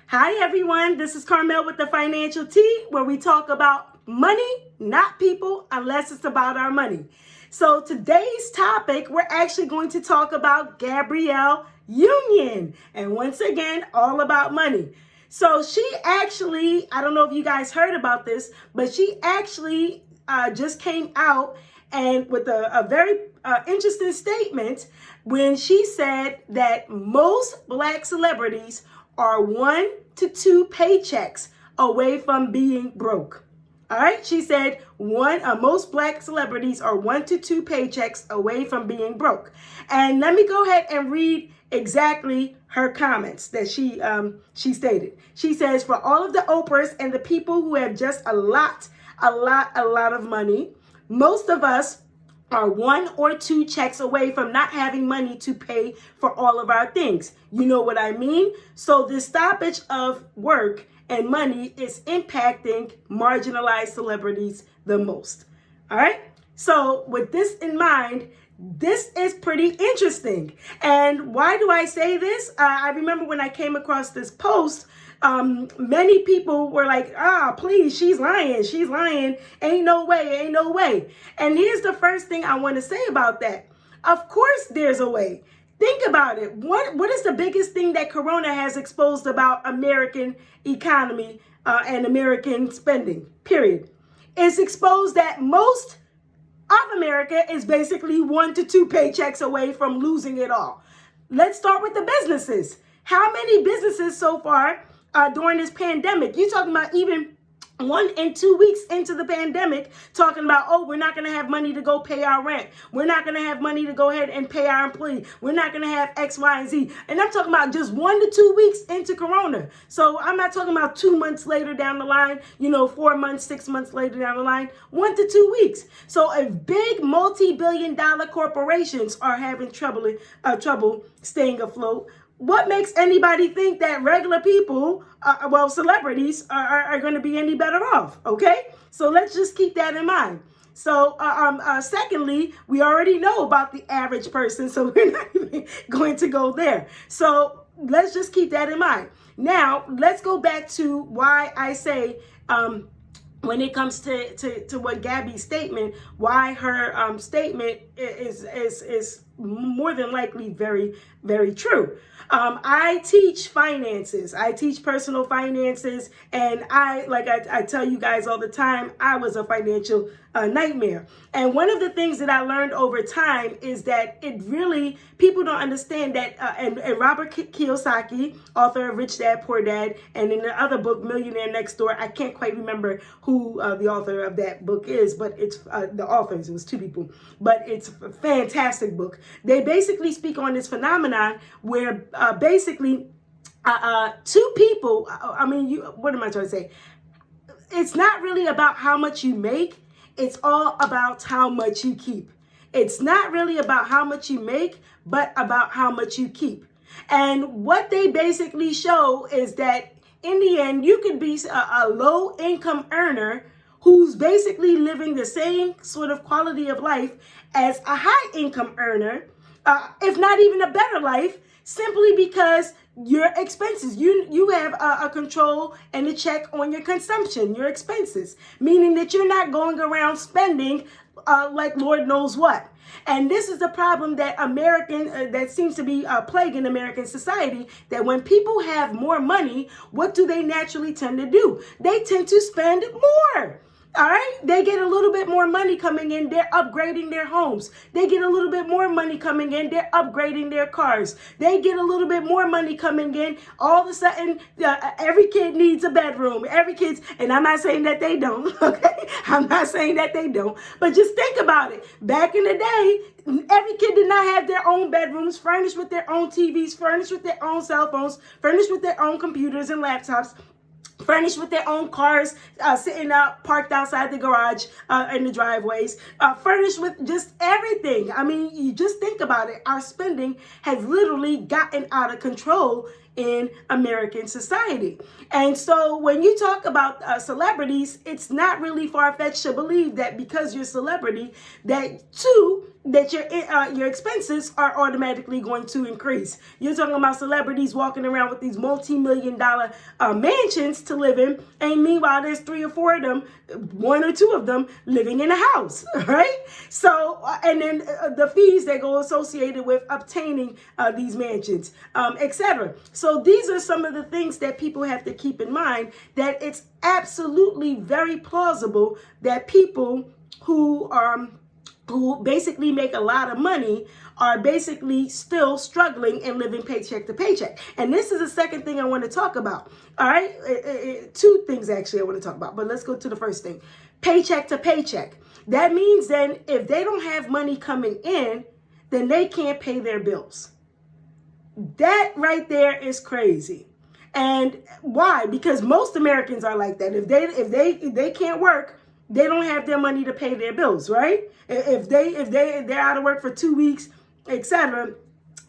Hi everyone, this is Carmel with the Financial Tea, where we talk about money, not people, unless it's about our money. So today's topic, we're actually going to talk about Gabrielle Union, and once again, all about money. So she actually, I don't know if you guys heard about this, but she actually just came out and with a very interesting statement when she said that most black celebrities are 1 to 2 paychecks away from being broke. All right, she said most black celebrities are 1 to 2 paychecks away from being broke. And let me go ahead and read exactly her comments that she stated. She says, for all of the Oprahs and the people who have just a lot of money, most of us are 1 or 2 checks away from not having money to pay for all of our things. You know what I mean? So the stoppage of work and money is impacting marginalized celebrities the most. All right? So with this in mind, this is pretty interesting. And why do I say this? I remember when I came across this post, many people were like, please, she's lying, ain't no way. And here's the first thing I want to say about that. Of course there's a way. Think about it. What is the biggest thing that Corona has exposed about American economy and American spending, period? It's exposed that most of America is basically 1 to 2 paychecks away from losing it all. Let's start with the businesses. How many businesses so far during this pandemic? You're talking about even 1 and 2 weeks into the pandemic, talking about, we're not going to have money to go pay our rent. We're not going to have money to go ahead and pay our employees. We're not going to have X, Y, and Z. And I'm talking about just 1 to 2 weeks into Corona. So I'm not talking about 2 months later down the line, 4 months, 6 months later down the line, 1 to 2 weeks. So if big multi-billion-dollar corporations are having trouble staying afloat, what makes anybody think that regular people, celebrities, are going to be any better off? Okay, so let's just keep that in mind. So, secondly, we already know about the average person, so we're not even going to go there. So let's just keep that in mind. Now, let's go back to why I say, when it comes to what Gabby's statement, why her statement is more than likely very, very true. I teach finances. I teach personal finances, and I tell you guys all the time, I was a financial nightmare. And one of the things that I learned over time is that people don't understand that, and Robert Kiyosaki, author of Rich Dad, Poor Dad, and in the other book, Millionaire Next Door, I can't quite remember who the author of that book is, but it's the authors, it was 2 people, but it's a fantastic book. They basically speak on this phenomenon where basically 2 people, what am I trying to say? It's not really about how much you make. It's all about how much you keep. It's not really about how much you make, but about how much you keep. And what they basically show is that in the end, you could be a low income earner who's basically living the same sort of quality of life as a high income earner, if not even a better life, simply because your expenses, you have a control and a check on your consumption, your expenses, meaning that you're not going around spending like Lord knows what. And this is the problem that that seems to be plaguing American society, that when people have more money, what do they naturally tend to do? They tend to spend more. All right, they get a little bit more money coming in, they're upgrading their homes. They get a little bit more money coming in, they're upgrading their cars. They get a little bit more money coming in, all of a sudden, every kid needs a bedroom. And I'm not saying that they don't, okay? I'm not saying that they don't, but just think about it. Back in the day, every kid did not have their own bedrooms, furnished with their own TVs, furnished with their own cell phones, furnished with their own computers and laptops, furnished with their own cars, sitting up, parked outside the garage, in the driveways, furnished with just everything. I mean, you just think about it. Our spending has literally gotten out of control in American society. And so when you talk about celebrities, it's not really far-fetched to believe that because you're a celebrity, that your expenses are automatically going to increase. You're talking about celebrities walking around with these multi-million-dollar mansions to live in, and meanwhile there's 3 or 4 of them, 1 or 2 of them living in a house, right? So, and then the fees that go associated with obtaining these mansions, etc. So these are some of the things that people have to keep in mind, that it's absolutely very plausible that people who basically make a lot of money are basically still struggling and living paycheck to paycheck. And this is the second thing I want to talk about. All right, 2 things actually I want to talk about, but let's go to the first thing. Paycheck to paycheck. That means then if they don't have money coming in, then they can't pay their bills. That right there is crazy. And why? Because most Americans are like that. If they can't work, they don't have their money to pay their bills, right? If they're out of work for 2 weeks, etc.,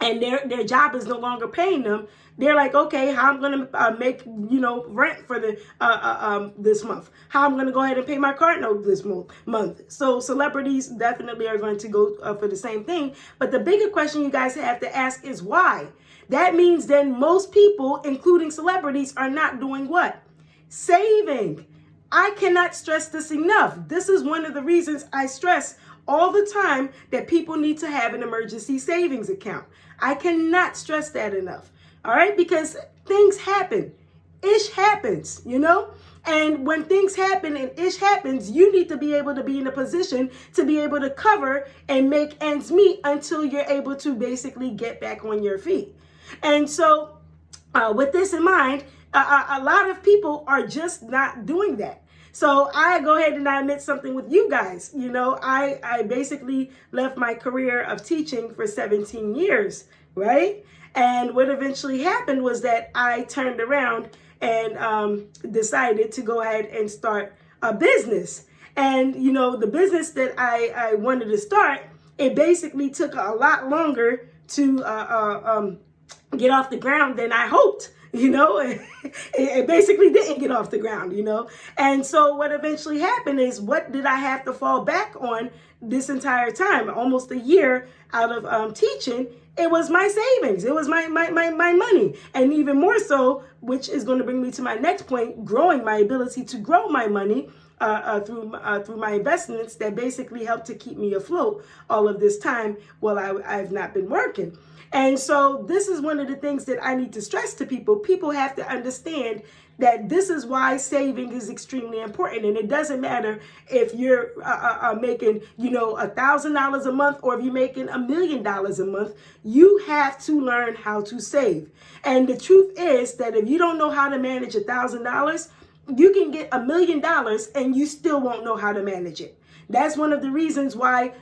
and their job is no longer paying them, they're like, okay, how I'm gonna make rent for the this month? How I'm gonna go ahead and pay my car note this month? So celebrities definitely are going to go for the same thing. But the bigger question you guys have to ask is why. That means then most people, including celebrities, are not doing what? Saving. I cannot stress this enough. This is one of the reasons I stress all the time that people need to have an emergency savings account. I cannot stress that enough. All right, because things happen. Ish happens, And when things happen and ish happens, you need to be able to be in a position to be able to cover and make ends meet until you're able to basically get back on your feet. And so with this in mind, a lot of people are just not doing that. So I go ahead and I admit something with you guys. I basically left my career of teaching for 17 years, right? And what eventually happened was that I turned around and decided to go ahead and start a business. And, the business that I wanted to start, it basically took a lot longer to get off the ground than I hoped. It basically didn't get off the ground, And so what eventually happened is, what did I have to fall back on this entire time? Almost a year out of teaching. It was my savings. It was my money. And even more so, which is going to bring me to my next point, growing my ability to grow my money through my investments that basically helped to keep me afloat all of this time while I've not been working. And so this is one of the things that I need to stress to people. People have to understand that this is why saving is extremely important. And it doesn't matter if you're making, $1,000 a month or if you're making $1 million a month. You have to learn how to save. And the truth is that if you don't know how to manage $1,000, you can get $1 million and you still won't know how to manage it. That's one of the reasons why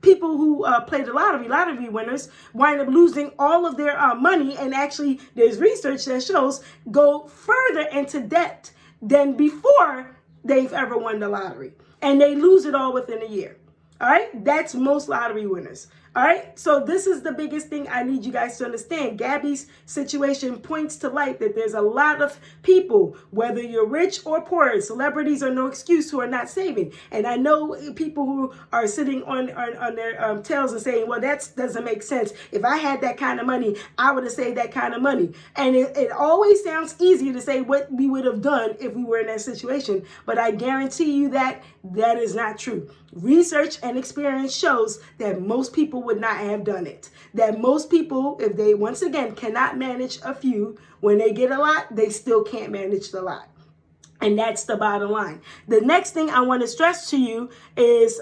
people who play the lottery winners wind up losing all of their money, and actually there's research that shows go further into debt than before they've ever won the lottery, and they lose it all within a year. All right, that's most lottery winners. All right, so this is the biggest thing I need you guys to understand. Gabby's situation points to light that there's a lot of people, whether you're rich or poor, celebrities are no excuse, who are not saving. And I know people who are sitting on their tails and saying, well, that doesn't make sense. If I had that kind of money, I would have saved that kind of money. And it always sounds easier to say what we would have done if we were in that situation. But I guarantee you that that is not true. Research and experience shows that most people would not have done it. That most people, if they, once again, cannot manage a few, when they get a lot, they still can't manage the lot. And that's the bottom line. The next thing I want to stress to you is,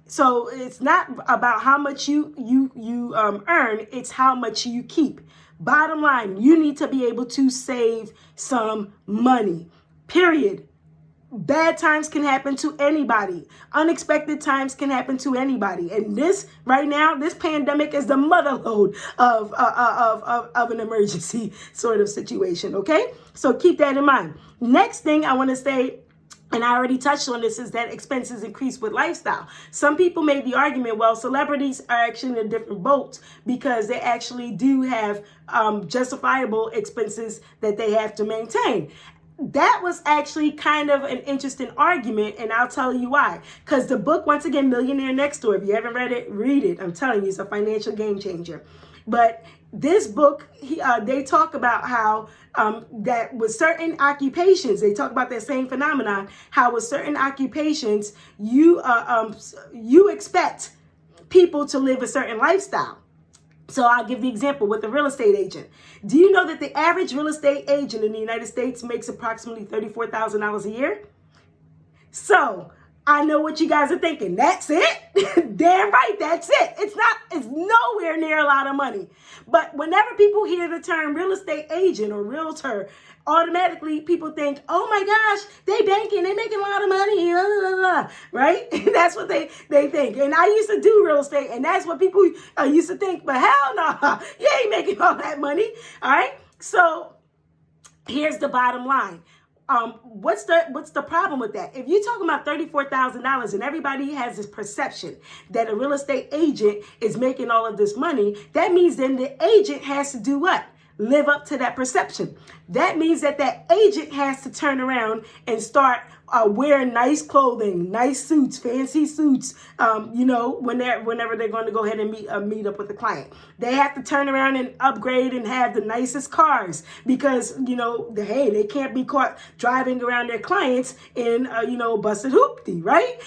so it's not about how much you earn, it's how much you keep. Bottom line, you need to be able to save some money, period. Bad times can happen to anybody. Unexpected times can happen to anybody. And this right now, this pandemic is the motherlode of an emergency sort of situation. Okay, so keep that in mind. Next thing I want to say and I already touched on this, is that expenses increase with lifestyle. Some people made the argument, well, celebrities are actually in a different boat because they actually do have justifiable expenses that they have to maintain. That was actually kind of an interesting argument, and I'll tell you why. Because the book, once again, Millionaire Next Door, if you haven't read it, read it. I'm telling you, it's a financial game changer. But this book, they talk about how that with certain occupations, they talk about that same phenomenon, how with certain occupations, you expect people to live a certain lifestyle. So I'll give the example with a real estate agent. Do you know that the average real estate agent in the United States makes approximately $34,000 a year? So I know what you guys are thinking. That's it? Damn right, that's it. It's nowhere near a lot of money. But whenever people hear the term real estate agent or realtor, automatically people think, oh my gosh, they banking, they making a lot of money, blah, blah, blah, right? That's what they think. And I used to do real estate, and that's what people used to think, but hell no, you ain't making all that money, all right? So here's the bottom line. What's the problem with that? If you're talking about $34,000 and everybody has this perception that a real estate agent is making all of this money, that means then the agent has to do what? Live up to that perception. That means that agent has to turn around and start wearing nice clothing, nice suits, fancy suits, whenever they're going to go ahead and meet up with the client. They have to turn around and upgrade and have the nicest cars because, they can't be caught driving around their clients in, busted hoopty, right?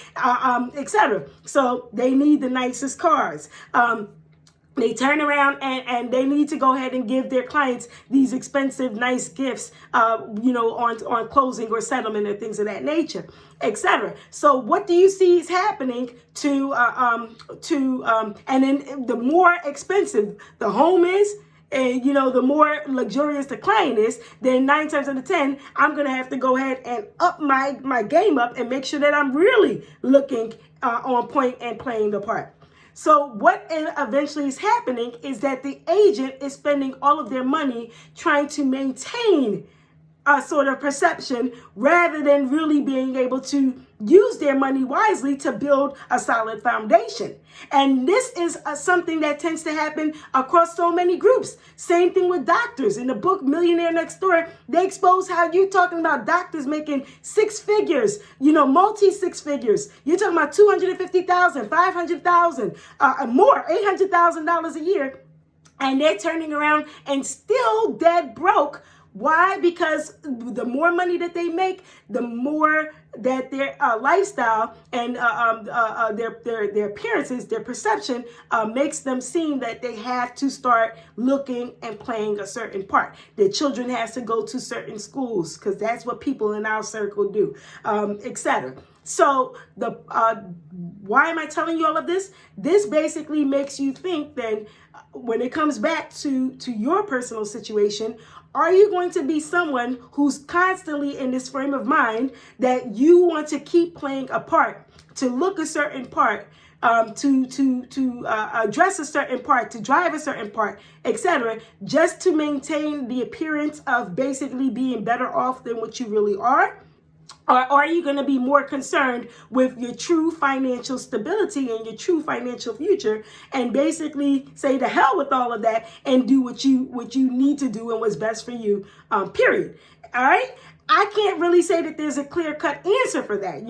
Etc. So they need the nicest cars. They turn around and they need to go ahead and give their clients these expensive, nice gifts, on closing or settlement or things of that nature, etc. So what do you see is happening and then the more expensive the home is, and the more luxurious the client is, then 9 times out of 10, I'm gonna have to go ahead and up my game up and make sure that I'm really looking on point and playing the part. So what eventually is happening is that the agent is spending all of their money trying to maintain a sort of perception rather than really being able to use their money wisely to build a solid foundation. And this is something that tends to happen across so many groups. Same thing with doctors. In the book Millionaire Next Door, they expose how you're talking about doctors making 6 figures, multi-6 figures. You're talking about $250,000, $500,000, more, $800,000 a year. And they're turning around and still dead broke. Why? Because the more money that they make, the more that their lifestyle and their appearances, their perception makes them seem that they have to start looking and playing a certain part. Their children has to go to certain schools because that's what people in our circle do, etc. So why am I telling you all of this? This basically makes you think then when it comes back to your personal situation, are you going to be someone who's constantly in this frame of mind that you want to keep playing a part, to look a certain part, to address a certain part, to drive a certain part, etc., just to maintain the appearance of basically being better off than what you really are? Or are you going to be more concerned with your true financial stability and your true financial future and basically say to hell with all of that and do what you need to do and what's best for you, period. All right? I can't really say that there's a clear-cut answer for that,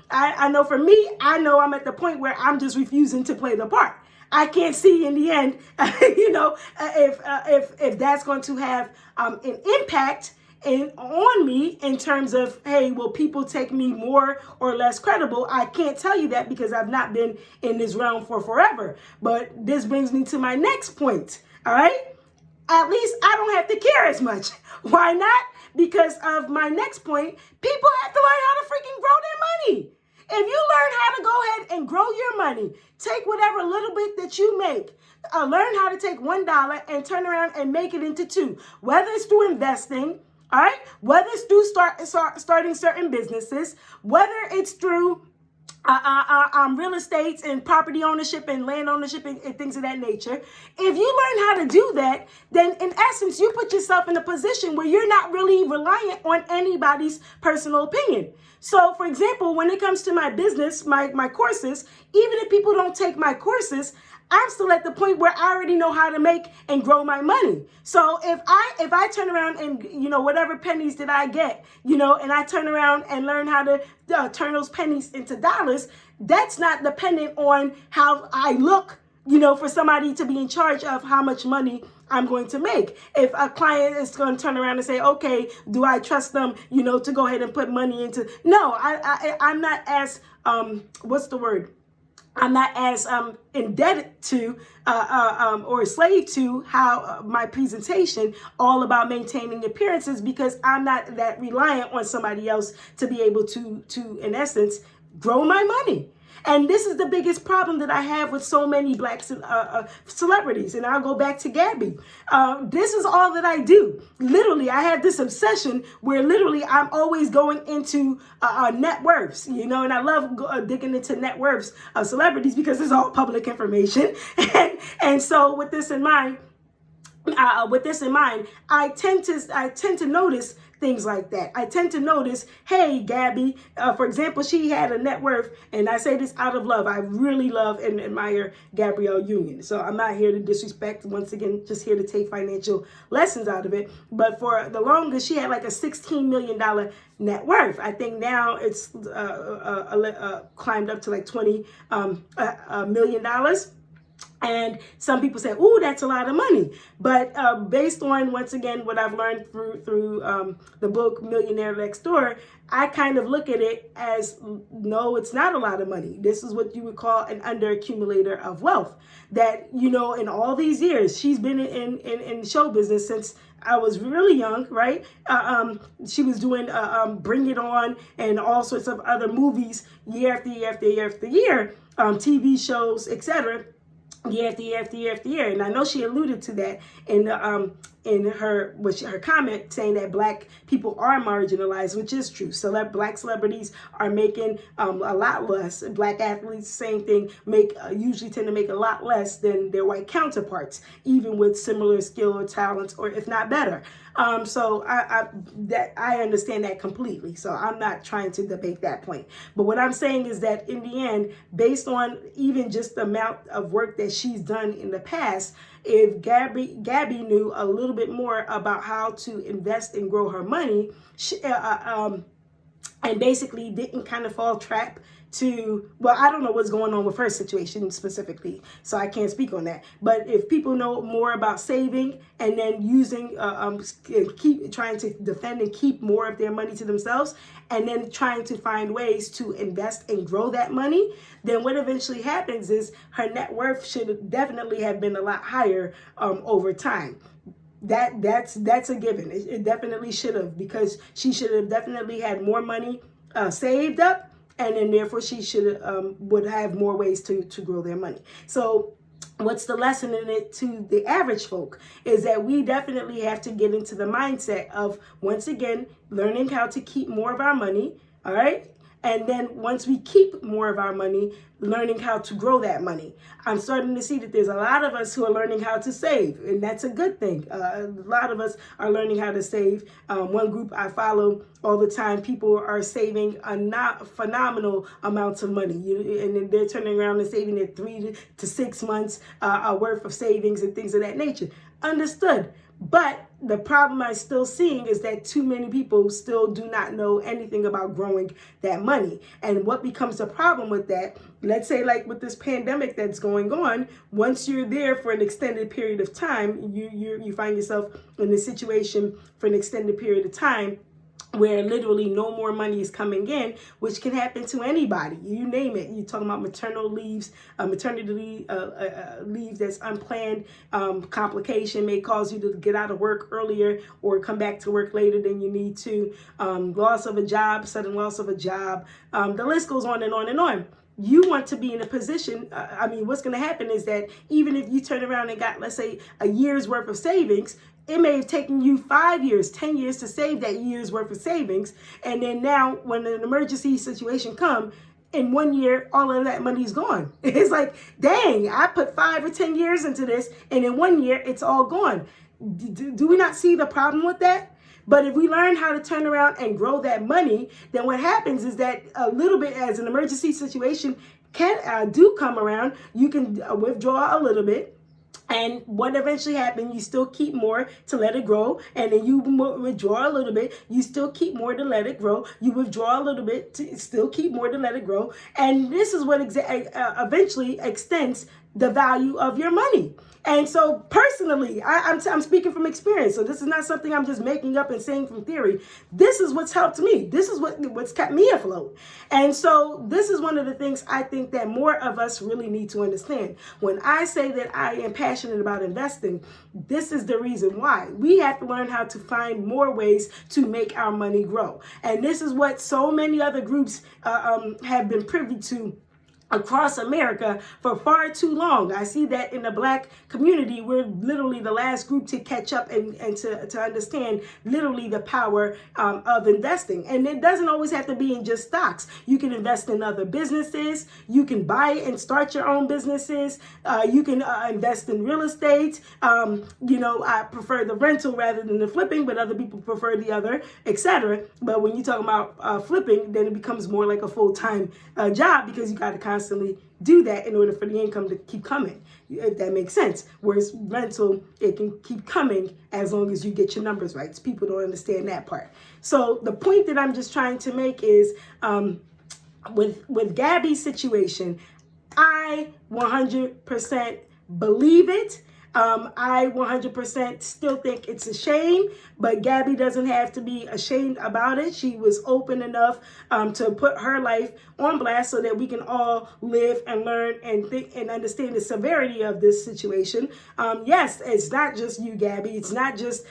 I know for me, I know I'm at the point where I'm just refusing to play the part. I can't see in the end, if that's going to have an impact on me in terms of, hey, will people take me more or less credible? I can't tell you that because I've not been in this realm for forever. But this brings me to my next point, all right? At least I don't have to care as much. Why not? Because of my next point, people have to learn how to freaking grow their money. If you learn how to go ahead and grow your money, take whatever little bit that you make, learn how to take $1 and turn around and make it into 2, whether it's through investing, all right, whether it's through starting certain businesses, whether it's through real estate and property ownership and land ownership and things of that nature. If you learn how to do that, then in essence, you put yourself in a position where you're not really reliant on anybody's personal opinion. So, for example, when it comes to my business, my courses, even if people don't take my courses, I'm still at the point where I already know how to make and grow my money. So if I turn around and, whatever pennies that I get, and I turn around and learn how to turn those pennies into dollars, that's not dependent on how I look, for somebody to be in charge of how much money I'm going to make. If a client is going to turn around and say, okay, do I trust them, to go ahead and put money into, no, I'm not as, what's the word? I'm not as indebted to or slave to how my presentation all about maintaining appearances, because I'm not that reliant on somebody else to be able to in essence grow my money. And this is the biggest problem that I have with so many black celebrities. And I'll go back to Gabby. This is all that I do. Literally, I have this obsession where literally I'm always going into net worths, and I love digging into net worths of celebrities because it's all public information. And so with this in mind, I tend to notice things like that. I tend to notice, hey, Gabby, for example, she had a net worth, and I say this out of love. I really love and admire Gabrielle Union. So I'm not here to disrespect, once again, just here to take financial lessons out of it. But for the longest, she had like a $16 million net worth. I think now it's climbed up to like $20 million. And some people say, "Ooh, that's a lot of money." But based on, once again, what I've learned through the book Millionaire Next Door, I kind of look at it as, no, it's not a lot of money. This is what you would call an underaccumulator of wealth. That, in all these years, she's been in show business since I was really young, right? She was doing Bring It On and all sorts of other movies year after year after year after year, TV shows, etc. Year after year after year after year. And I know she alluded to that in her comment, saying that black people are marginalized, which is true. So black celebrities are making a lot less. Black athletes, same thing, usually tend to make a lot less than their white counterparts, even with similar skill or talents, or if not better. So I understand that completely. So I'm not trying to debate that point. But what I'm saying is that in the end, based on even just the amount of work that she's done in the past, if Gabby knew a little bit more about how to invest and grow her money, and basically didn't kind of fall trap to, well, I don't know what's going on with her situation specifically, so I can't speak on that. But if people know more about saving and then using, keep trying to defend and keep more of their money to themselves, and then trying to find ways to invest and grow that money, then what eventually happens is her net worth should definitely have been a lot higher over time. That's a given. It definitely should have, because she should have definitely had more money saved up, and then therefore she would have more ways to grow their money. So what's the lesson in it to the average folk is that we definitely have to get into the mindset of, once again, learning how to keep more of our money, all right? And then once we keep more of our money, learning how to grow that money. I'm starting to see that there's a lot of us who are learning how to save, and that's a good thing. A lot of us are learning how to save. One group I follow all the time, people are saving phenomenal amounts of money, and they're turning around and saving their 3 to 6 months worth of savings and things of that nature. Understood. But the problem I'm still seeing is that too many people still do not know anything about growing that money. And what becomes a problem with that, let's say like with this pandemic that's going on, once you're there for an extended period of time, you find yourself in a situation for an extended period of time where literally no more money is coming in, which can happen to anybody. You name it. You're talking about maternal leaves, maternity leave that's unplanned. Complication may cause you to get out of work earlier or come back to work later than you need to. Loss of a job, sudden loss of a job. The list goes on and on and on. You want to be in a position, what's going to happen is that even if you turn around and got, let's say, a year's worth of savings, it may have taken you 5 years, 10 years to save that year's worth of savings. And then now when an emergency situation comes, in 1 year, all of that money's gone. It's like, dang, I put 5 or 10 years into this, and in 1 year, it's all gone. Do we not see the problem with that? But if we learn how to turn around and grow that money, then what happens is that a little bit, as an emergency situation do come around, you can withdraw a little bit. And what eventually happens, you still keep more to let it grow. And then you withdraw a little bit. You still keep more to let it grow. You withdraw a little bit to still keep more to let it grow. And this is what eventually extends the value of your money. And so personally, I'm speaking from experience. So this is not something I'm just making up and saying from theory. This is what's helped me. This is what's kept me afloat. And so this is one of the things I think that more of us really need to understand. When I say that I am passionate about investing, this is the reason why. We have to learn how to find more ways to make our money grow. And this is what so many other groups have been privy to across America for far too long. I see that in the Black community, we're literally the last group to catch up and to understand literally the power of investing. And it doesn't always have to be in just stocks. You can invest in other businesses. You can buy and start your own businesses. You can invest in real estate. I prefer the rental rather than the flipping, but other people prefer the other, etc. But when you talk about flipping, then it becomes more like a full-time job, because you got to constantly do that in order for the income to keep coming, if that makes sense. Whereas rental, it can keep coming as long as you get your numbers right. So people don't understand that part. So the point that I'm just trying to make is with Gabby's situation, I 100% believe it. I 100% still think it's a shame, but Gabby doesn't have to be ashamed about it. She was open enough to put her life on blast so that we can all live and learn and think and understand the severity of this situation. Yes, it's not just you, Gabby. It's not just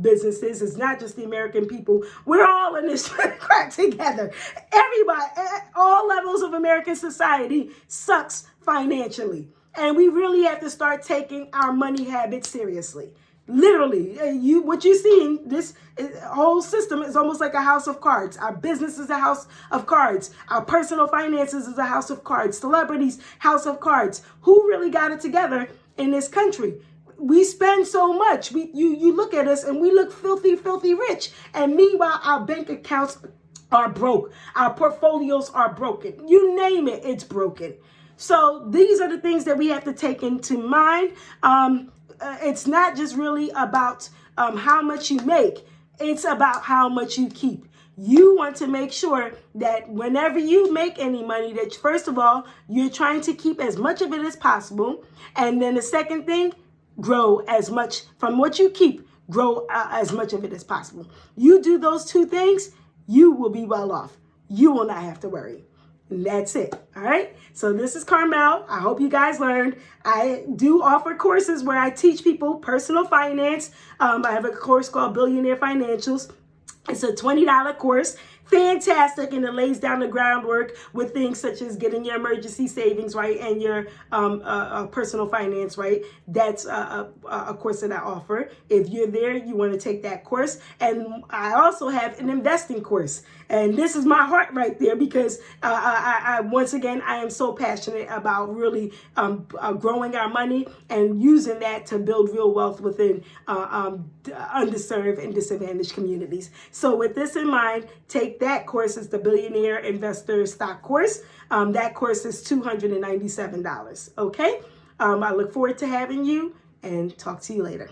businesses. It's not just the American people. We're all in this crack together. Everybody, all levels of American society sucks financially. And we really have to start taking our money habits seriously. Literally, what you're seeing, this whole system is almost like a house of cards. Our business is a house of cards. Our personal finances is a house of cards. Celebrities, house of cards. Who really got it together in this country? We spend so much. You look at us and we look filthy, filthy rich. And meanwhile, our bank accounts are broke. Our portfolios are broken. You name it, it's broken. So these are the things that we have to take into mind. It's not just really about how much you make. It's about how much you keep. You want to make sure that whenever you make any money, that first of all, you're trying to keep as much of it as possible. And then the second thing, grow as much from what you keep, grow as much of it as possible. You do those two things, you will be well off. You will not have to worry. And that's it. All right. So this is Carmel. I hope you guys learned. I do offer courses where I teach people personal finance. I have a course called Millionaire Financials. It's a $20 course. Fantastic, and it lays down the groundwork with things such as getting your emergency savings right and your personal finance right. That's a course that I offer. If you're there, you want to take that course. And I also have an investing course. And this is my heart right there, because I once again, I am so passionate about really growing our money and using that to build real wealth within underserved and disadvantaged communities. So with this in mind, take that course. Is the Billionaire Investor Stock Course. That course is $297. Okay. I look forward to having you, and talk to you later.